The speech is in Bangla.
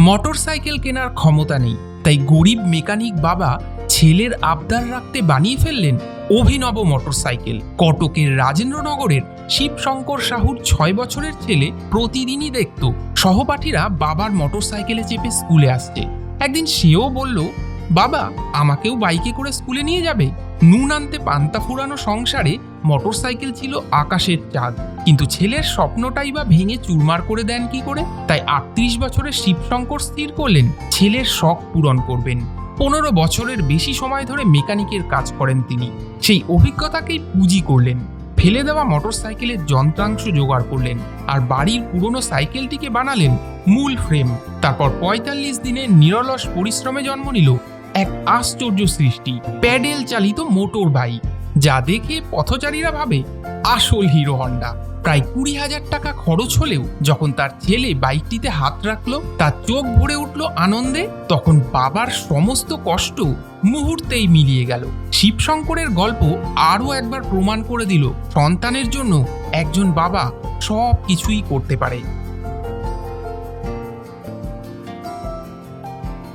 মোটরসাইকেল কেনার ক্ষমতা নেই, তাই গরিব মেকানিক বাবা ছেলের আবদার রাখতে বানিয়ে ফেললেন অভিনব মোটরসাইকেল। কটকের রাজেন্দ্রনগরের শিবশঙ্কর সাহুর 6 বছরের ছেলে প্রতিদিনই দেখত সহপাঠীরা বাবার মোটরসাইকেলে চেপে স্কুলে আসছে। একদিন সেও বলল, বাবা আমাকেও বাইকে করে স্কুলে নিয়ে যাবে। নুন আনতে পান্তা ফুরানো সংসারে মোটরসাইকেল ছিল আকাশের চাঁদ, কিন্তু ছেলের স্বপ্নটাই বা ভেঙে চুরমার করে দেন কি করে? তাই 38 বছরের শিবশঙ্কর স্থির করলেন ছেলের শখ পূরণ করবেন। 15 বছরের বেশি সময় ধরে মেকানিকের কাজ করেন তিনি। সেই অভিজ্ঞতাকেই পুঁজি করলেন, ফেলে দেওয়া মোটরসাইকেলের যন্ত্রাংশ জোগাড় করলেন আর বাড়ির পুরনো সাইকেলটিকে বানালেন মূল ফ্রেম। তারপর 45 দিনের নিরলস পরিশ্রমে জন্ম নিল এক আশ্চর্য সৃষ্টি, প্যাডেল চালিত মোটর বাইক, যা দেখে পথচারীরা ভাবে আসল হিরো হন্ডা। প্রায় 20,000 টাকা খরচ হলেও যখন তার ছেলে বাইকটিতে হাত রাখলো, তার চোখ ভরে উঠল আনন্দে। তখন বাবার সমস্ত কষ্ট মুহূর্তেই মিলিয়ে গেল। শিবশঙ্করের গল্প আরও একবার প্রমাণ করে দিল সন্তানের জন্য একজন বাবা সব কিছুই করতে পারে।